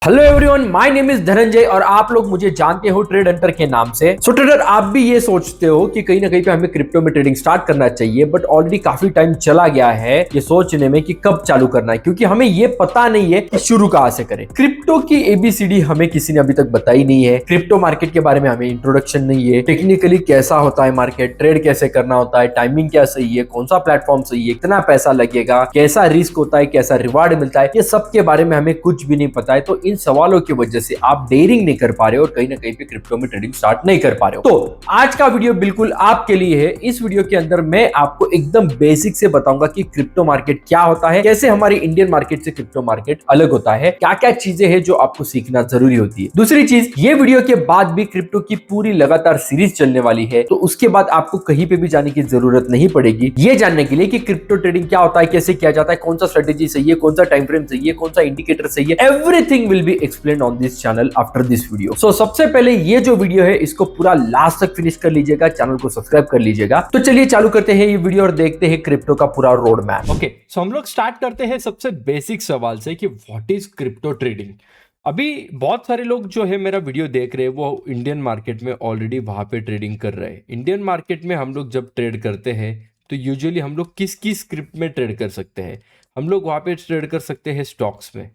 Hello everyone, my name is Dhananjay और आप लोग मुझे जानते हो ट्रेड हंटर के नाम से। सो ट्रेडर, आप भी ये सोचते हो कि कहीं ना कहीं पे हमें क्रिप्टो में ट्रेडिंग स्टार्ट करना चाहिए, बट ऑलरेडी काफी टाइम चला गया है ये सोचने में कि कब चालू करना है, क्योंकि हमें ये पता नहीं है कि शुरू कहां से करें। क्रिप्टो की एबीसीडी हमें किसी ने अभी तक बताई नहीं है। क्रिप्टो मार्केट के बारे में हमें इंट्रोडक्शन नहीं है। टेक्निकली कैसा होता है मार्केट, ट्रेड कैसे करना होता है, टाइमिंग क्या सही है, कौन सा प्लेटफॉर्म सही है, कितना पैसा लगेगा, कैसा रिस्क होता है, कैसा रिवार्ड मिलता है, ये सब के बारे में हमें कुछ भी नहीं पता है। तो इन सवालों की जैसे आप डेयरिंग नहीं कर पा रहे हो और कहीं ना कहीं पे क्रिप्टो में ट्रेडिंग स्टार्ट नहीं कर पा रहे हो। तो आज का वीडियो बिल्कुल आपके लिए है। इस वीडियो के अंदर मैं आपको एकदम बेसिक से बताऊंगा कि क्रिप्टो मार्केट क्या होता है, कैसे हमारी इंडियन मार्केट से क्रिप्टो मार्केट अलग होता है, क्या क्या चीजें हैं जो आपको सीखना जरूरी होती है। दूसरी चीज, ये वीडियो के बाद भी क्रिप्टो की पूरी लगातार सीरीज चलने वाली है, तो उसके बाद आपको कहीं पे भी जाने की जरूरत नहीं पड़ेगी ये जानने के लिए कि क्रिप्टो ट्रेडिंग क्या होता है, कैसे किया जाता है, कौन सा स्ट्रेटेजी सही है, कौन सा टाइम फ्रेम सही है, कौन सा इंडिकेटर सही है। Everything will be explained on this channel after this video. So सबसे पहले ये जो वीडियो है इसको पूरा लास्ट तक फिनिश कर लीजिएगा, चैनल को सब्सक्राइब कर लीजिएगा। तो चलिए चालू करते हैं ये वीडियो और देखते हैं क्रिप्टो का पूरा रोड मैप। ओके, सो हम लोग स्टार्ट करते हैं सबसे बेसिक सवाल से कि व्हाट इज क्रिप्टो ट्रेडिंग। अभी बहुत सारे लोग जो है मेरा वीडियो देख रहे हैं वो इंडियन मार्केट में ऑलरेडी वहां पे ट्रेडिंग कर रहे हैं। इंडियन मार्केट में हम लोग जब ट्रेड करते हैं तो यूजुअली हम लोग किस किस स्क्रिप्ट में ट्रेड कर सकते हैं। हम लोग वहां पे ट्रेड कर सकते हैं स्टॉक्स में।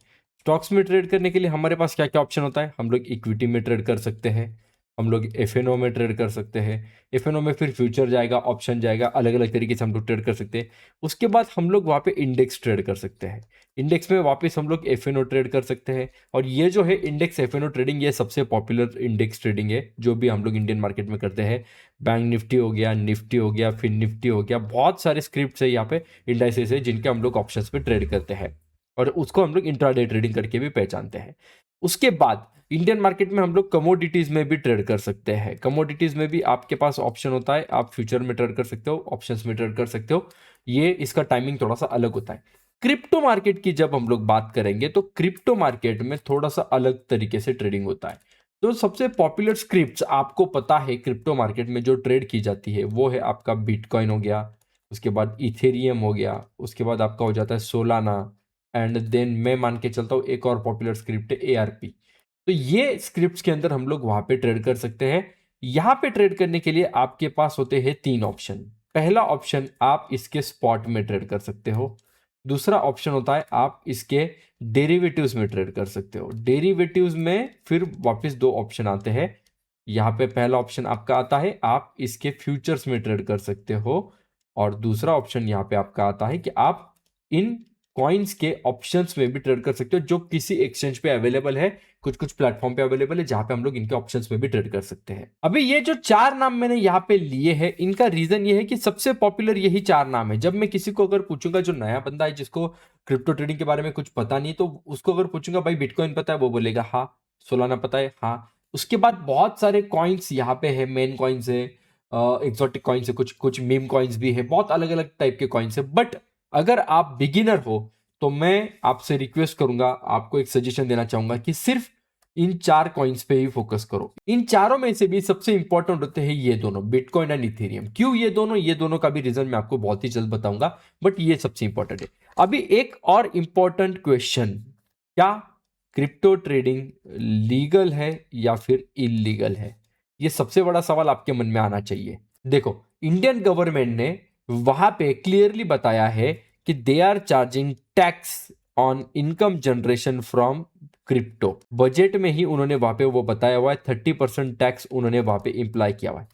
स्टॉक्स में ट्रेड करने के लिए हमारे पास क्या क्या ऑप्शन होता है, हम लोग इक्विटी में ट्रेड कर सकते हैं, हम लोग एफएनओ में ट्रेड कर सकते हैं। एफएनओ में फिर फ्यूचर जाएगा, ऑप्शन जाएगा, अलग अलग तरीके से हम लोग ट्रेड कर सकते हैं। उसके बाद हम लोग वहाँ पे इंडेक्स ट्रेड कर सकते हैं। इंडेक्स में वापस हम लोग एफएनओ ट्रेड कर सकते हैं। और ये जो है इंडेक्स एफएनओ ट्रेडिंग, ये सबसे पॉपुलर इंडेक्स ट्रेडिंग है जो भी हम लोग इंडियन मार्केट में करते हैं। बैंक निफ्टी हो गया, निफ्टी हो गया, फिर निफ्टी हो गया, बहुत सारे स्क्रिप्ट है यहाँ पे, इंडाइसेस है जिनके हम लोग ऑप्शंस पे ट्रेड करते हैं और उसको हम लोग इंट्राडे ट्रेडिंग करके भी पहचानते हैं। उसके बाद इंडियन मार्केट में हम लोग कमोडिटीज में भी ट्रेड कर सकते हैं। कमोडिटीज में भी आपके पास ऑप्शन होता है, आप फ्यूचर में ट्रेड कर सकते हो, ऑप्शंस में ट्रेड कर सकते हो। ये इसका टाइमिंग थोड़ा सा अलग होता है। क्रिप्टो मार्केट की जब हम लोग बात करेंगे तो क्रिप्टो मार्केट में थोड़ा सा अलग तरीके से ट्रेडिंग होता है। तो सबसे पॉपुलर स्क्रिप्ट्स आपको पता है क्रिप्टो मार्केट में जो ट्रेड की जाती है वो है आपका बिटकॉइन हो गया, उसके बाद इथेरियम हो गया, उसके बाद आपका हो जाता है सोलाना, एंड देन मैं मान के चलता हूँ एक और पॉपुलर स्क्रिप्ट है एआरपी। तो ये स्क्रिप्ट्स के अंदर हम लोग वहां पे ट्रेड कर सकते हैं। यहां पे ट्रेड करने के लिए आपके पास होते हैं तीन ऑप्शन। पहला ऑप्शन, आप इसके स्पॉट में ट्रेड कर सकते हो। दूसरा ऑप्शन होता है आप इसके डेरिवेटिव्स में ट्रेड कर सकते हो। डेरिवेटिव्स में फिर वापस दो ऑप्शन आते हैं। यहाँ पे पहला ऑप्शन आपका आता है आप इसके फ्यूचर्स में ट्रेड कर सकते हो, और दूसरा ऑप्शन यहाँ पे आपका आता है कि आप इन कॉइन्स के ऑप्शंस में भी ट्रेड कर सकते हो जो किसी एक्सचेंज पे अवेलेबल है, कुछ कुछ प्लेटफॉर्म पे अवेलेबल है जहां पे हम लोग इनके ऑप्शंस में भी ट्रेड कर सकते हैं। अभी ये जो चार नाम मैंने यहाँ पे लिए हैं, इनका रीजन ये है कि सबसे पॉपुलर यही चार नाम है। जब मैं किसी को अगर पूछूंगा, जो नया बंदा है जिसको क्रिप्टो ट्रेडिंग के बारे में कुछ पता नहीं, तो उसको अगर पूछूंगा भाई बिटकॉइन पता है, वो बोलेगा हाँ। सोलाना पता है, हाँ। उसके बाद बहुत सारे कॉइन्स यहाँ पे है, मेन कॉइन्स है, एक्सोटिक कॉइन्स है, कुछ कुछ मीम कॉइन्स भी है, बहुत अलग अलग टाइप के कॉइन्स है। बट अगर आप बिगिनर हो तो मैं आपसे रिक्वेस्ट करूंगा, आपको एक सजेशन देना चाहूंगा कि सिर्फ इन चार कॉइन्स पे ही फोकस करो। इन चारों में से भी सबसे इंपॉर्टेंट होते हैं ये दोनों, बिटकॉइन एंड इथेरियम। क्यों ये दोनों का भी रीजन मैं आपको बहुत ही जल्द बताऊंगा, बट ये सबसे इंपॉर्टेंट है। अभी एक और इंपॉर्टेंट क्वेश्चन, क्या क्रिप्टो ट्रेडिंग लीगल है या फिर इलीगल है? ये सबसे बड़ा सवाल आपके मन में आना चाहिए। देखो, इंडियन गवर्नमेंट ने वहां पे क्लियरली बताया है कि they are charging tax on income generation from crypto. Budget में ही उन्होंने वहां पे वो बताया हुआ है, 30% टैक्स उन्होंने वहां पे इंप्लाई किया हुआ है।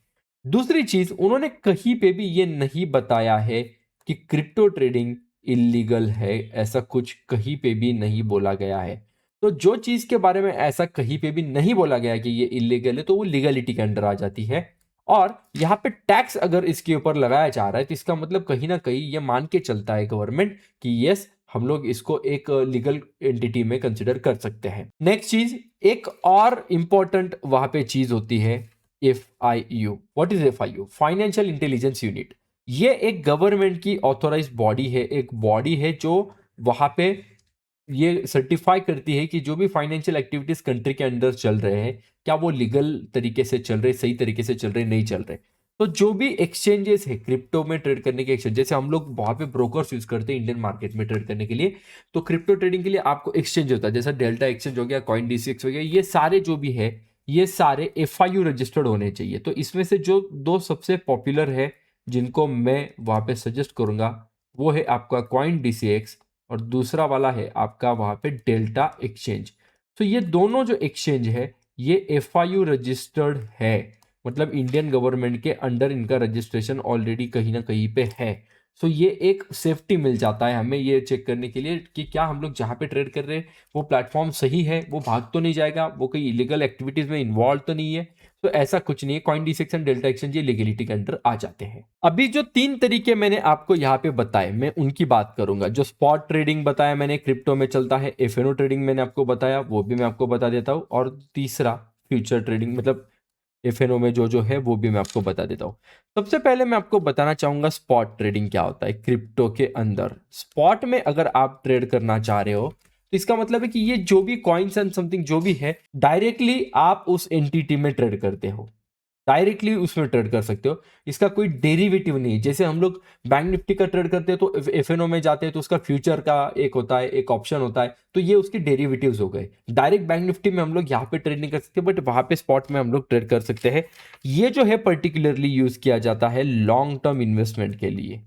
दूसरी चीज, उन्होंने कहीं पे भी ये नहीं बताया है कि क्रिप्टो ट्रेडिंग इलीगल है, ऐसा कुछ कहीं पे भी नहीं बोला गया है। तो जो चीज के बारे में ऐसा कहीं पे भी नहीं बोला गया कि ये इलीगल है, तो वो लीगलिटी के अंडर आ जाती है। और यहाँ पे टैक्स अगर इसके ऊपर लगाया जा रहा है तो इसका मतलब कहीं ना कहीं ये मान के चलता है गवर्नमेंट कि यस, हम लोग इसको एक लीगल एंटिटी में कंसिडर कर सकते हैं। नेक्स्ट चीज, एक और इंपॉर्टेंट वहां पे चीज होती है FIU। What is FIU? Financial intelligence unit. ये एक गवर्नमेंट की ऑथोराइज बॉडी है, एक बॉडी है जो वहां पे ये सर्टिफाई करती है कि जो भी फाइनेंशियल एक्टिविटीज कंट्री के अंदर चल रहे हैं, क्या वो लीगल तरीके से चल रहे, सही तरीके से चल रहे, नहीं चल रहे। तो जो भी एक्सचेंजेस है क्रिप्टो में ट्रेड करने के एक्सचेंज, जैसे हम लोग वहां पे ब्रोकर्स यूज करते हैं इंडियन मार्केट में ट्रेड करने के लिए, तो क्रिप्टो ट्रेडिंग के लिए आपको एक्सचेंज होता है, जैसा डेल्टा एक्सचेंज हो गया, कॉइन डीसीएक्स हो गया, ये सारे जो भी है ये सारे एफआईयू रजिस्टर्ड होने चाहिए। तो इसमें से जो दो सबसे पॉपुलर है जिनको मैं वहां पे सजेस्ट करूंगा वो है आपका कॉइन डीसीएक्स और दूसरा वाला है आपका वहां पे डेल्टा एक्सचेंज। तो ये दोनों जो एक्सचेंज है ये एफआईयू रजिस्टर्ड है, मतलब इंडियन गवर्नमेंट के अंडर इनका रजिस्ट्रेशन ऑलरेडी कहीं ना कहीं पे है। सो ये एक सेफ्टी मिल जाता है हमें ये चेक करने के लिए कि क्या हम लोग जहां पे ट्रेड कर रहे हैं वो प्लेटफॉर्म सही है, वो भाग तो नहीं जाएगा, वो कोई इलीगल एक्टिविटीज में इन्वॉल्व तो नहीं है। तो ऐसा कुछ नहीं है, coin DCX and delta exchange ये लीगलिटी के अंडर आ जाते हैं। अभी जो 3 तरीके मैंने आपको यहाँ पे बताए मैं उनकी बात करूंगा। जो स्पॉट ट्रेडिंग बताया मैंने क्रिप्टो में चलता है, एफएनओ ट्रेडिंग मैंने आपको बताया वो भी मैं आपको बता देता हूँ, और तीसरा फ्यूचर ट्रेडिंग मतलब एफएनओ में जो जो है वो भी मैं आपको बता देता हूँ। सबसे पहले मैं आपको बताना चाहूंगा स्पॉट ट्रेडिंग क्या होता है क्रिप्टो के अंदर। स्पॉट में अगर आप ट्रेड करना चाह रहे हो तो इसका मतलब है कि ये जो भी कॉइन्स एंड समथिंग जो भी है डायरेक्टली आप उस एंटिटी में ट्रेड करते हो, डायरेक्टली उसमें ट्रेड कर सकते हो। इसका कोई डेरिवेटिव नहीं है। जैसे हम लोग बैंक निफ्टी का ट्रेड करते हैं तो एफएनओ में जाते हैं तो उसका फ्यूचर का एक होता है, एक ऑप्शन होता है, तो ये उसके डेरिवेटिव्स हो गए। डायरेक्ट बैंक निफ्टी में हम लोग यहाँ पे ट्रेड नहीं कर सकते, बट वहां पे स्पॉट में हम लोग ट्रेड कर सकते हैं। ये जो है पर्टिकुलरली यूज किया जाता है लॉन्ग टर्म इन्वेस्टमेंट के लिए,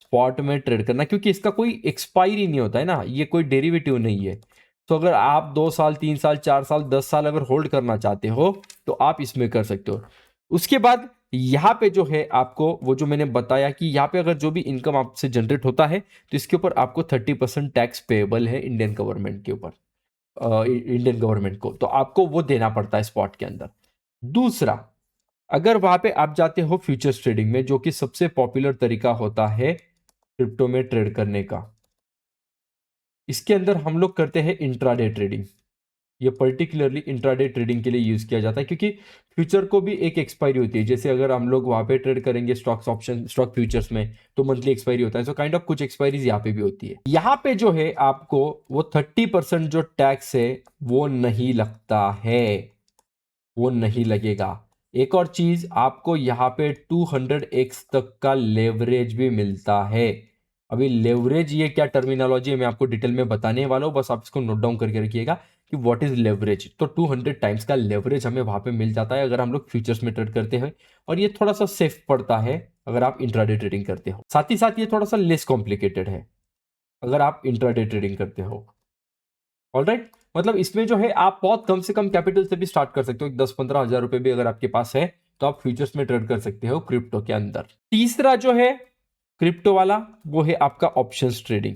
स्पॉट में ट्रेड करना, क्योंकि इसका कोई एक्सपायरी नहीं होता है ना, ये कोई डेरिवेटिव नहीं है। तो अगर आप 2 साल 3 साल 4 साल 10 साल अगर होल्ड करना चाहते हो तो आप इसमें कर सकते हो। उसके बाद यहाँ पे जो है आपको वो जो मैंने बताया कि यहाँ पे अगर जो भी इनकम आपसे जनरेट होता है तो इसके ऊपर आपको 30% टैक्स पेएबल है इंडियन गवर्नमेंट के ऊपर, इंडियन गवर्नमेंट को, तो आपको वो देना पड़ता है स्पॉट के अंदर। दूसरा, अगर वहां पे आप जाते हो फ्यूचर्स ट्रेडिंग में जो कि सबसे पॉपुलर तरीका होता है क्रिप्टो में ट्रेड करने का, इसके अंदर हम लोग करते हैं इंट्राडे ट्रेडिंग। ये पर्टिकुलरली इंट्राडे ट्रेडिंग के लिए यूज किया जाता है क्योंकि फ्यूचर को भी एक एक्सपायरी होती है। जैसे अगर हम लोग वहां पे ट्रेड करेंगे स्टॉक्स ऑप्शन स्टॉक फ्यूचर्स में तो मंथली एक्सपायरी होता है, सो काइंड ऑफ कुछ एक्सपायरीज यहाँ पे भी होती है। यहाँ पे जो है आपको वो 30% जो टैक्स है वो नहीं लगता है, वो नहीं लगेगा। एक और चीज, आपको यहाँ पे 200x तक का लेवरेज भी मिलता है। अभी लेवरेज ये क्या टर्मिनोलॉजी है मैं आपको डिटेल में बताने वाला हूँ, बस आप इसको नोट डाउन करके रखिएगा कि व्हाट इज लेवरेज। तो 200 टाइम्स का लेवरेज हमें वहां पे मिल जाता है अगर हम लोग फ्यूचर्स में ट्रेड करते हैं, और ये थोड़ा सा सेफ पड़ता है अगर आप इंट्राडे ट्रेडिंग करते हो। साथ ही साथ ये थोड़ा सा लेस कॉम्प्लिकेटेड है अगर आप इंट्राडे ट्रेडिंग करते हो। ऑलराइट, मतलब इसमें जो है आप बहुत कम से कम कैपिटल से भी स्टार्ट कर सकते हो। 10-15 हजार रुपए भी अगर आपके पास है तो आप फ्यूचर्स में ट्रेड कर सकते हो क्रिप्टो के अंदर। तीसरा जो है क्रिप्टो वाला वो है आपका ऑप्शंस ट्रेडिंग।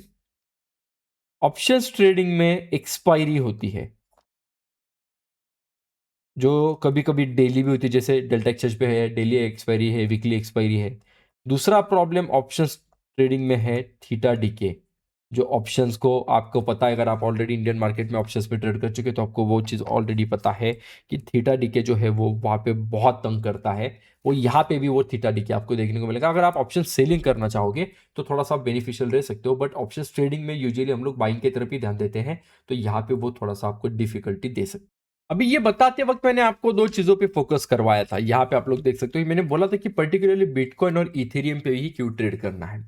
ऑप्शंस ट्रेडिंग में एक्सपायरी होती है जो कभी कभी डेली भी होती है, जैसे डेल्टा एक्सचेंज पे है डेली एक्सपायरी है, वीकली एक्सपायरी है। दूसरा प्रॉब्लम ऑप्शंस ट्रेडिंग में है थीटा डीके। जो ऑप्शंस को आपको पता है, अगर आप ऑलरेडी इंडियन मार्केट में ऑप्शंस पे ट्रेड कर चुके तो आपको वो चीज़ ऑलरेडी पता है कि थीटा डीके जो है वो वहाँ पे बहुत तंग करता है। वो यहाँ पे भी वो थीटा डीके आपको देखने को मिलेगा। अगर आप ऑप्शन सेलिंग करना चाहोगे तो थोड़ा सा बेनिफिशियल रह सकते हो, बट ऑप्शन ट्रेडिंग में यूजुअली हम लोग बाइंग की तरफ ही ध्यान देते हैं, तो यहाँ पे वो थोड़ा सा आपको डिफिकल्टी दे सकते। अभी ये बताते वक्त मैंने आपको 2 चीजों पे फोकस करवाया था, यहाँ पे आप लोग देख सकते हो। मैंने बोला था कि पर्टिकुलरली बिटकॉइन और इथेरियम पे ही क्यों ट्रेड करना है।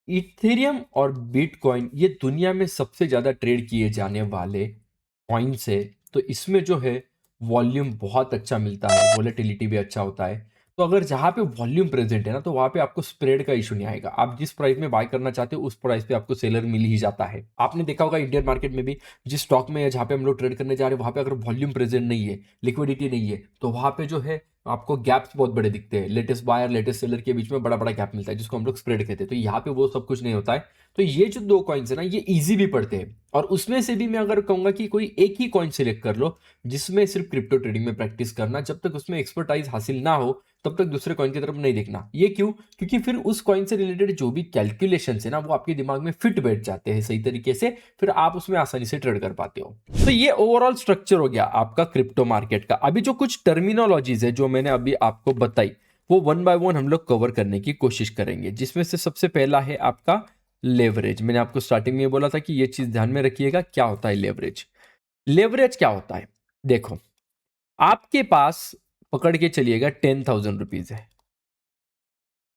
इथेरियम और बिटकॉइन ये दुनिया में सबसे ज्यादा ट्रेड किए जाने वाले कॉइन्स है, तो इसमें जो है वॉल्यूम बहुत अच्छा मिलता है, वोलेटिलिटी भी अच्छा होता है। तो अगर जहां पे वॉल्यूम प्रेजेंट है ना तो वहां पे आपको स्प्रेड का इशू नहीं आएगा। आप जिस प्राइस में बाय करना चाहते हो उस प्राइस पे आपको सेलर मिल ही जाता है। आपने देखा होगा इंडियन मार्केट में भी जिस स्टॉक में जहां पे हम लोग ट्रेड करने जा रहे हैं वहां पे अगर वॉल्यूम प्रेजेंट नहीं है, लिक्विडिटी नहीं है, तो वहां पे जो है आपको गैप्स बहुत बड़े दिखते हैं। लेटेस्ट बायर लेटेस्ट सेलर के बीच में बड़ा बड़ा गैप मिलता है जिसको हम लोग स्प्रेड कहते हैं। तो यहाँ पे वो सब कुछ नहीं होता है। तो ये जो 2 कॉइन्स है ना ये इजी भी पड़ते हैं, और उसमें से भी मैं अगर कहूंगा कि कोई एक ही कॉइन सिलेक्ट कर लो जिसमें सिर्फ क्रिप्टो ट्रेडिंग में प्रैक्टिस करना, जब तक उसमें एक्सपर्टाइज हासिल ना हो तब तक दूसरे कॉइन की तरफ नहीं देखना। ये क्यों? क्योंकि फिर उस कॉइन से रिलेटेड जो भी कैलकुलेशन है ना वो आपके दिमाग में फिट बैठ जाते हैं सही तरीके से, फिर आप उसमें आसानी से ट्रेड कर पाते हो। तो ये ओवरऑल स्ट्रक्चर हो गया आपका क्रिप्टो मार्केट का। अभी जो कुछ टर्मिनोलॉजीज है जो मैंने अभी आपको बताई वो 1 बाय 1 हम लोग कवर करने की कोशिश करेंगे, जिसमें से सबसे पहला है आपका लेवरेज। मैंने आपको स्टार्टिंग में बोला था कि ये चीज ध्यान में रखिएगा, क्या होता है लेवरेज। लेवरेज क्या होता है? देखो, आपके पास पकड़ के चलिएगा 10,000 रुपीज है,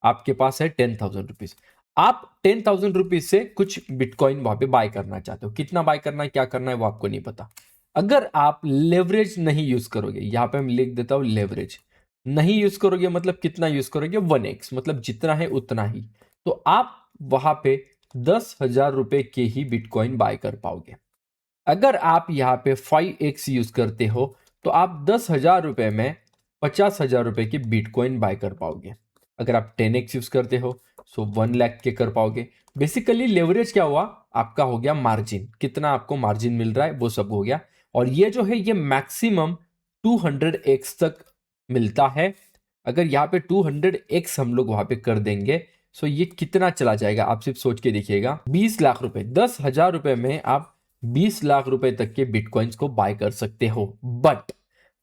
आपके पास है 10,000 रुपीज। आप 10,000 रुपीज से कुछ बिटकॉइन वहां पे बाय करना चाहते हो। कितना बाय करना है, क्या करना है, वो आपको नहीं पता। अगर आप लेवरेज नहीं यूज करोगे, यहां पे मैं लिख देता हूं लेवरेज नहीं यूज करोगे, मतलब कितना यूज करोगे, 1x, मतलब जितना है उतना ही, तो आप वहां पे 10,000 रुपए के ही बिटकॉइन बाय कर पाओगे। अगर आप यहाँ पे 5x यूज करते हो तो आप 10,000 रुपए में 50,000 रुपए की बिटकॉइन बाय कर पाओगे। अगर आप 10x यूज करते हो सो 1 लाख के कर पाओगे। बेसिकली लेवरेज क्या हुआ, आपका हो गया मार्जिन, कितना आपको मार्जिन मिल रहा है वो सब हो गया। और ये जो है ये मैक्सिमम 200x तक मिलता है। अगर यहाँ पे 200x हम लोग वहां पे कर देंगे सो ये कितना चला जाएगा, आप सिर्फ सोच के देखिएगा, 20 लाख रुपए। 10,000 रुपए में आप 20 लाख रुपए तक के बिटकॉइंस को बाय कर सकते हो। बट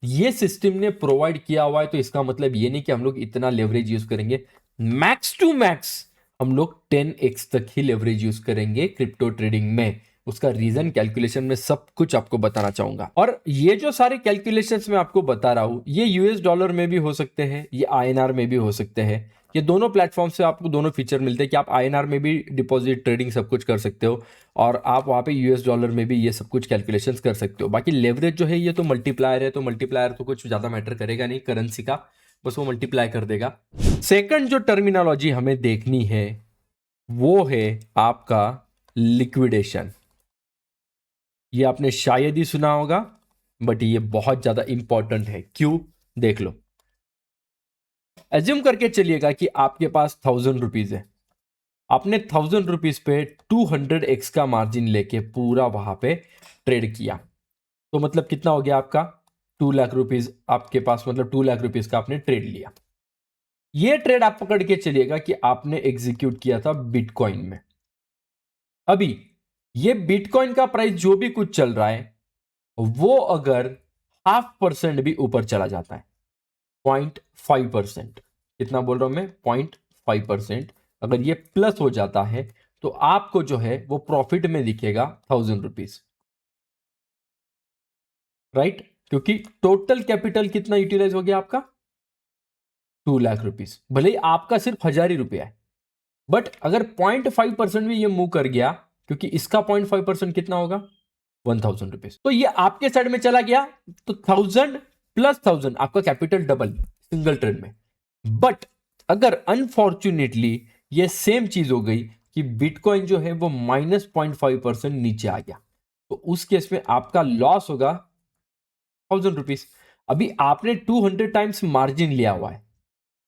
ये सिस्टम ने प्रोवाइड किया हुआ है, तो इसका मतलब ये नहीं कि हम लोग इतना लेवरेज यूज करेंगे। मैक्स टू मैक्स हम लोग 10x तक ही लेवरेज यूज करेंगे क्रिप्टो ट्रेडिंग में। उसका रीजन कैलकुलेशन में सब कुछ आपको बताना चाहूंगा। और ये जो सारे कैलकुलेशंस मैं आपको बता रहा हूं, ये यूएस डॉलर में भी हो सकते हैं, ये आईएनआर में भी हो सकते हैं। ये दोनों प्लेटफॉर्म से आपको दोनों फीचर मिलते हैं कि आप आईएनआर में भी डिपॉजिट ट्रेडिंग सब कुछ कर सकते हो और आप वहाँ पे यूएस डॉलर में भी ये सब कुछ कैलकुलेशंस कर सकते हो। बाकी लेवरेज जो है ये तो मल्टीप्लायर है, तो मल्टीप्लायर तो कुछ ज़्यादा मैटर करेगा नहीं करेंसी का, बस वो मल्टीप्लाई कर देगा। सेकंड जो टर्मिनोलॉजी हमें देखनी है वो है आपका लिक्विडेशन। ये आपने शायद ही सुना होगा बट ये बहुत ज़्यादा इंपॉर्टेंट है। क्यों, देख लो। एज्यूम करके चलिएगा कि आपके पास 1,000 रुपीज है, आपने 1,000 रुपीज पे 200x का मार्जिन लेके पूरा वहां पे ट्रेड किया, तो मतलब कितना हो गया आपका 2 लाख रुपीज आपके पास, मतलब 2 लाख रुपीज का आपने ट्रेड लिया। ये ट्रेड आप पकड़ के चलिएगा कि आपने एग्जीक्यूट किया था बिटकॉइन में। अभी ये बिटकॉइन का प्राइस जो भी कुछ चल रहा है वो अगर 0.5% भी ऊपर चला जाता है, 0.5%, कितना बोल रहा हूं मैं, 0.5%, अगर ये प्लस हो जाता है तो आपको जो है वो प्रॉफिट में दिखेगा 1,000 रुपीज, राइट? क्योंकि टोटल कैपिटल कितना यूटिलाइज हो गया आपका, 2 लाख रुपीज। भले ही आपका सिर्फ 1,000 ही रुपया है, बट अगर 0.5% भी ये मूव कर गया, क्योंकि इसका 0.5% कितना होगा, 1,000 रुपीज, तो ये आपके साइड में चला गया, तो 1,000 प्लस 1,000 आपका कैपिटल डबल सिंगल ट्रेड में। बट अगर अनफॉर्चुनेटली ये सेम चीज हो गई कि बिटकॉइन जो है वो -0.5% नीचे आ गया, तो उस केस में आपका लॉस होगा 1,000 रुपीज। अभी आपने 200 टाइम्स मार्जिन लिया हुआ है,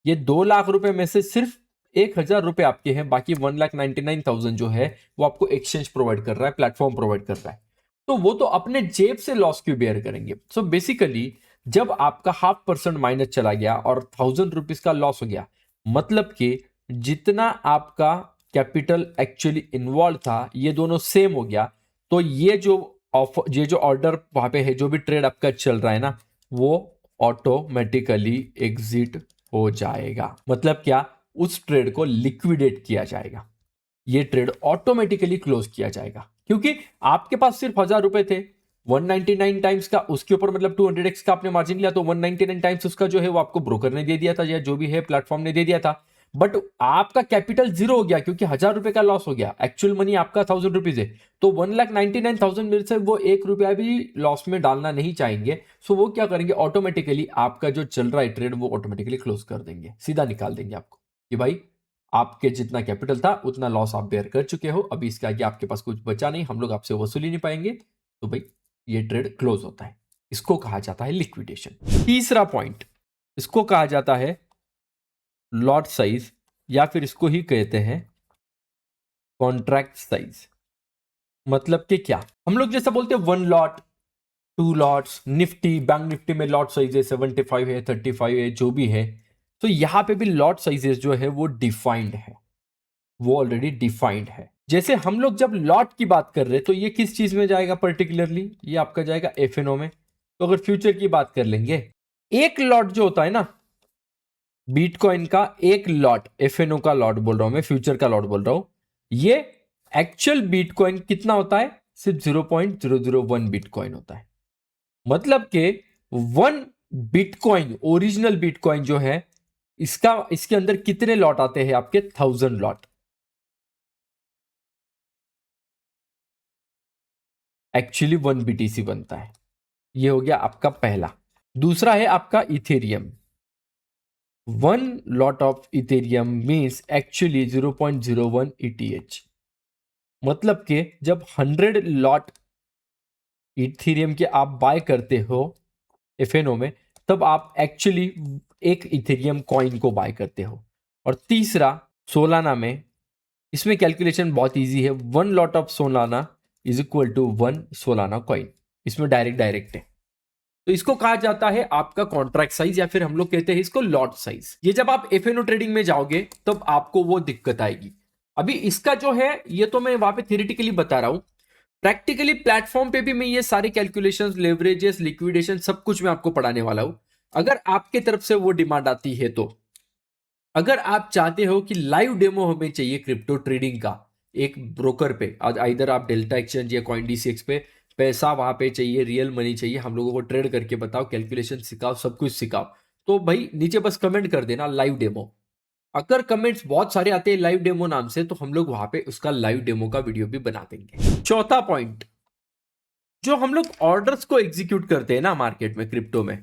ये 2 लाख रुपए में से सिर्फ 1,000 रुपए आपके हैं, बाकी 1,99,000 जो है वो आपको एक्सचेंज प्रोवाइड कर रहा है, प्लेटफॉर्म प्रोवाइड कर रहा है, तो वो तो अपने जेब से लॉस क्यों बेयर करेंगे। सो बेसिकली जब आपका 0.5% माइनस चला गया और 1,000 रुपीज का लॉस हो गया, मतलब कि जितना आपका कैपिटल एक्चुअली इन्वॉल्व था ये दोनों सेम हो गया, तो ये जो ऑर्डर वहां पे है, जो भी ट्रेड आपका चल रहा है ना, वो ऑटोमेटिकली एग्जिट हो जाएगा। मतलब क्या, उस ट्रेड को लिक्विडेट किया जाएगा, ये ट्रेड ऑटोमेटिकली क्लोज किया जाएगा, क्योंकि आपके पास सिर्फ 1,000 रुपए थे, 199 टाइम्स का उसके ऊपर मतलब 200x का आपने मार्जिन लिया, तो 199 टाइम्स उसका जो है वो आपको ब्रोकर ने दे दिया था या जो भी है प्लेटफॉर्म ने दे दिया था। बट आपका कैपिटल जीरो हो गया क्योंकि 1,000 रुपए का लॉस हो गया, एक्चुअल मनी आपका 1,000 रुपीज है, तो 1,99,000 में से वो 1 रुपया भी लॉस में डालना नहीं चाहेंगे। सो वो क्या करेंगे, ऑटोमेटिकली आपका जो चल रहा है ट्रेड वो ऑटोमेटिकली क्लोज कर देंगे, सीधा निकाल देंगे आपको कि भाई आपके जितना कैपिटल था उतना लॉस आप बेयर कर चुके हो, अभी इसके आगे आपके पास कुछ बचा नहीं, हम लोग आपसे वसूल ही नहीं पाएंगे, तो भाई ये ट्रेड क्लोज होता है। इसको कहा जाता है लिक्विडेशन। तीसरा पॉइंट, इसको कहा जाता है लॉट साइज, या फिर इसको ही कहते हैं कॉन्ट्रैक्ट साइज। मतलब कि क्या, हम लोग जैसा बोलते हैं 1 lot, 2 lots, Nifty bank Nifty में लॉट साइज है 75 है, 35 है, जो भी है, तो यहां पे भी लॉट साइजेस जो है वो डिफाइंड है, वो ऑलरेडी डिफाइंड है। जैसे हम लोग जब लॉट की बात कर रहे हैं तो ये किस चीज में जाएगा पर्टिकुलरली, ये आपका जाएगा एफएनओ में। तो अगर फ्यूचर की बात कर लेंगे, एक लॉट जो होता है ना बिटकॉइन का, एक लॉट, एफएनओ का लॉट बोल रहा हूं मैं, फ्यूचर का लॉट बोल रहा हूं, ये एक्चुअल बिटकॉइन कितना होता है, सिर्फ 0.001 बिटकॉइन होता है। मतलब के 1 बिटकॉइन, ओरिजिनल बिटकॉइन जो है इसके अंदर कितने लॉट आते हैं आपके? 1000 लॉट। एक्चुअली 1 BTC बनता है। ये हो गया आपका पहला। दूसरा है आपका Ethereum. 1 lot of Ethereum means actually 0.01 ETH। मतलब कि जब 100 लॉट इथेरियम के आप बाय करते हो FNO में, तब आप एक्चुअली एक इथेरियम कॉइन को बाय करते हो। और तीसरा सोलाना में, इसमें कैलकुलेशन बहुत इजी है। 1 lot of Solana is equal to 1 Solana coin. इसमें डायरेक्ट है। तो इसको कहा जाता है आपका कॉन्ट्रैक्ट साइज, या फिर हम लोग कहते हैं इसको लॉट साइज। ये जब आप FNO ट्रेडिंग में जाओगे तब आपको वो दिक्कत आएगी। अभी इसका जो है, ये तो मैं वहां पे थियोरेटिकली बता रहा हूं। प्रैक्टिकली प्लेटफॉर्म पे भी मैं ये सारे कैलकुलेशंस, लेवरेजेस, लिक्विडेशन, सब कुछ मैं आपको पढ़ाने वाला हूं, अगर आपके तरफ से वो डिमांड आती है तो। अगर आप चाहते हो कि लाइव डेमो हमें चाहिए क्रिप्टो ट्रेडिंग का एक ब्रोकर पे, आज इधर आप डेल्टा एक्सचेंज या CoinDCX पे पैसा वहां पे चाहिए, रियल मनी चाहिए, हम लोगों को ट्रेड करके बताओ, कैलकुलेशन सिखाओ, सब कुछ सिखाओ, तो भाई नीचे बस कमेंट कर देना लाइव डेमो। अगर कमेंट्स बहुत सारे आते हैं लाइव डेमो नाम से, तो हम लोग वहां पे उसका लाइव डेमो का वीडियो भी बना देंगे। चौथा पॉइंट, जो हम लोग ऑर्डर्स को एग्जीक्यूट करते हैं ना मार्केट में, क्रिप्टो में,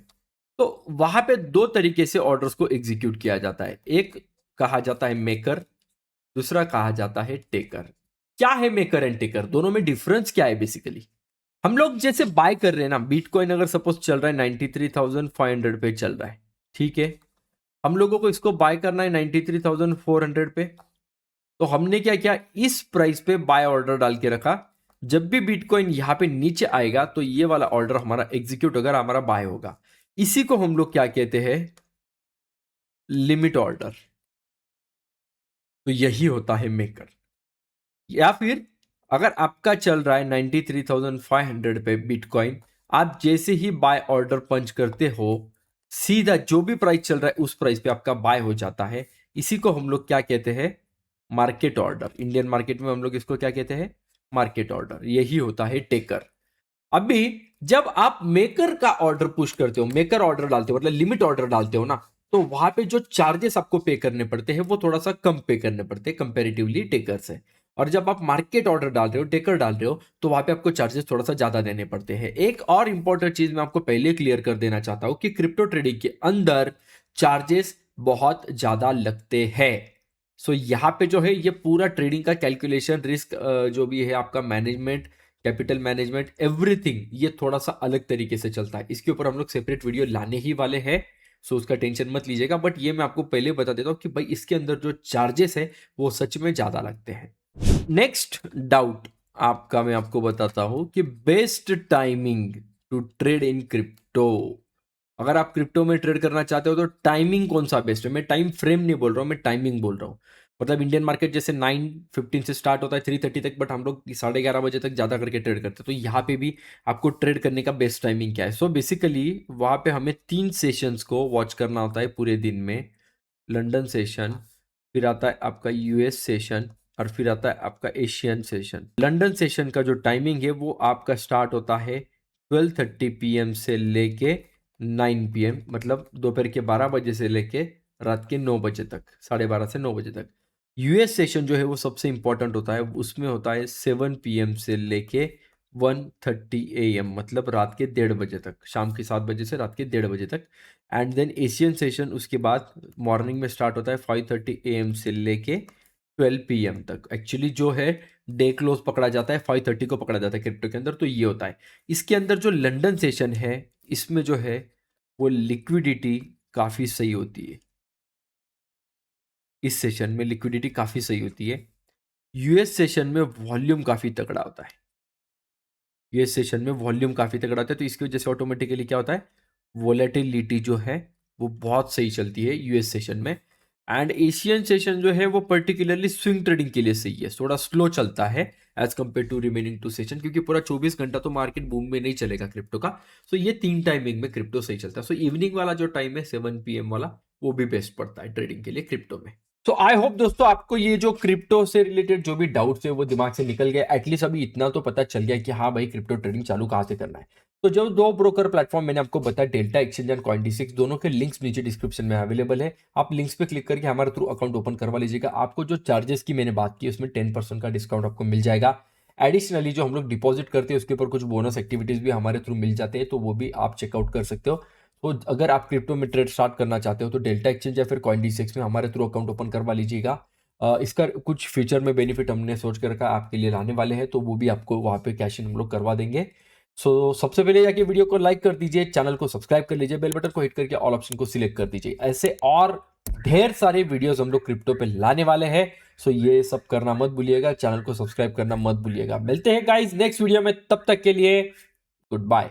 तो वहां पे दो तरीके से ऑर्डर्स को एग्जीक्यूट किया जाता है। एक कहा जाता है मेकर, दूसरा कहा जाता है टेकर। क्या है मेकर एंड टेकर? दोनों में डिफरेंस क्या है बेसिकली? हम लोग जैसे बाय कर रहे हैं ना, बिटकॉइन अगर सपोज चल रहा है 93,500 पे चल रहा है, ठीक है, हम लोगों को इसको बाय करना है 93,400 पे। तो हमने क्या किया, इस प्राइस पे बाय ऑर्डर डाल के रखा। जब भी बिटकॉइन यहां पे नीचे आएगा तो ये वाला ऑर्डर हमारा एग्जीक्यूट होगा, हमारा बाय होगा। इसी को हम लोग क्या कहते हैं, लिमिट ऑर्डर। तो यही होता है मेकर। या फिर अगर आपका चल रहा है 93,500 पे बिटकॉइन, आप जैसे ही बाय ऑर्डर पंच करते हो, सीधा जो भी प्राइस चल रहा है उस प्राइस पे आपका बाय हो जाता है। इसी को हम लोग क्या कहते हैं, मार्केट ऑर्डर। इंडियन मार्केट में हम लोग इसको क्या कहते हैं, मार्केट ऑर्डर। यही होता है टेकर। अभी जब आप मेकर का ऑर्डर पुश करते हो, मेकर ऑर्डर डालते हो, मतलब लिमिट ऑर्डर डालते हो ना, तो वहां पे जो चार्जेस आपको पे करने पड़ते हैं वो थोड़ा सा कम पे करने पड़ते हैं कंपेरेटिवली टेकर से। और जब आप मार्केट ऑर्डर डाल रहे हो, टेकर डाल रहे हो, तो वहां पे आपको चार्जेस थोड़ा सा ज्यादा देने पड़ते हैं। एक और इंपॉर्टेंट चीज मैं आपको पहले क्लियर कर देना चाहता हूं कि क्रिप्टो ट्रेडिंग के अंदर चार्जेस बहुत ज्यादा लगते हैं। सो यहाँ पे जो है ये पूरा ट्रेडिंग का कैलकुलेशन, रिस्क जो भी है आपका, मैनेजमेंट, कैपिटल मैनेजमेंट, एवरीथिंग, ये थोड़ा सा अलग तरीके से चलता है। इसके ऊपर हम लोग सेपरेट वीडियो लाने ही वाले हैं, सो उसका टेंशन मत लीजिएगा। बट ये मैं आपको पहले बता देता हूँ कि भाई इसके अंदर जो चार्जेस है वो सच में ज्यादा लगते हैं। नेक्स्ट डाउट आपका मैं आपको बताता हूं कि best timing to trade in crypto. अगर आप क्रिप्टो में ट्रेड करना चाहते हो तो टाइमिंग कौन सा बेस्ट है? मैं टाइम फ्रेम नहीं बोल रहा हूं, मैं टाइमिंग बोल रहा हूं। मतलब इंडियन मार्केट जैसे 9:15 से स्टार्ट होता है 3:30 तक, बट हम लोग 11:30 बजे तक ज्यादा करके ट्रेड करते हैं। तो यहाँ पे भी आपको ट्रेड करने का बेस्ट टाइमिंग क्या है? सो बेसिकली वहां पे हमें 3 सेशंस को वॉच करना होता है पूरे दिन में। लंदन सेशन, फिर आता है आपका US सेशन, और फिर आता है आपका एशियन सेशन। लंदन सेशन का जो टाइमिंग है वो आपका स्टार्ट होता है 12:30 PM से लेके 9 PM, मतलब दोपहर के 12 बजे से लेके रात के 9 बजे तक, 12:30 से 9 बजे तक। US सेशन जो है वो सबसे इंपॉर्टेंट होता है, उसमें होता है 7 PM से लेके 1:30 AM, मतलब रात के 1:30 बजे तक, शाम के 7 बजे से रात के 1:30 बजे तक। एंड देन एशियन सेशन उसके बाद मॉर्निंग में स्टार्ट होता है 5:30 AM से लेके 12 PM तक। एक्चुअली जो है डे क्लोज पकड़ा जाता है 5:30 को पकड़ा जाता है क्रिप्टो के अंदर। तो ये होता है। इसके अंदर जो लंदन सेशन है, इसमें जो है वो लिक्विडिटी काफ़ी सही होती है। इस सेशन में लिक्विडिटी काफ़ी सही होती है। US सेशन में वॉल्यूम काफ़ी तगड़ा होता है। US सेशन में वॉल्यूम काफ़ी तगड़ा होता है, तो इसकी वजह से ऑटोमेटिकली क्या होता है, वोलेटिलिटी जो है वो बहुत सही चलती है US सेशन में। एंड एशियन सेशन जो है वो पर्टिकुलरली स्विंग ट्रेडिंग के लिए सही है, थोड़ा स्लो चलता है as compare to remaining 2 session, क्योंकि पूरा 24 घंटा तो मार्केट बूम में नहीं चलेगा क्रिप्टो का। सो ये 3 टाइमिंग में क्रिप्टो सही चलता है। सो इवनिंग वाला जो टाइम है 7 PM वाला, वो भी बेस्ट पड़ता है ट्रेडिंग के लिए क्रिप्टो में। तो आई होप दोस्तों आपको ये जो क्रिप्टो से रिलेटेड जो भी डाउट्स है वो दिमाग से निकल गए। एटलीस्ट अभी इतना तो पता चल गया कि हाँ भाई क्रिप्टो ट्रेडिंग चालू कहाँ से करना है। तो जो दो ब्रोकर प्लेटफॉर्म मैंने आपको बताया, डेल्टा एक्सचेंज एंड कॉइनडिस्क, दोनों के लिंक्स नीचे डिस्क्रिप्शन में अवेलेबल है। आप लिंक्स पे क्लिक करके हमारे थ्रू अकाउंट ओपन करवा लीजिएगा। आपको जो चार्जेस की मैंने बात की उसमें 10% का डिस्काउंट आपको मिल जाएगा। एडिशनली जो हम लोग डिपॉजिट करते हैं उसके ऊपर कुछ बोनस एक्टिविटीज भी हमारे थ्रू मिल जाते हैं, तो वो भी आप चेकआउट कर सकते हो। तो अगर आप क्रिप्टो में ट्रेड स्टार्ट करना चाहते हो तो डेल्टा एक्सचेंज या फिर कॉइनडिस्क में हमारे थ्रू अकाउंट ओपन करवा लीजिएगा। इसका कुछ फीचर में बेनिफिट हमने सोच कर रखा आपके लिए लाने वाले हैं, तो वो भी आपको वहाँ पे कैश इन हम लोग करवा देंगे। सो सबसे पहले जाके वीडियो को लाइक कर दीजिए, चैनल को सब्सक्राइब कर लीजिए, बेल बटन को हिट करके ऑल ऑप्शन को सिलेक्ट कर दीजिए। ऐसे और ढेर सारे वीडियोस हम लोग क्रिप्टो पे लाने वाले हैं। सो ये सब करना मत भूलिएगा, चैनल को सब्सक्राइब करना मत भूलिएगा। मिलते हैं गाइस नेक्स्ट वीडियो में, तब तक के लिए गुड बाय।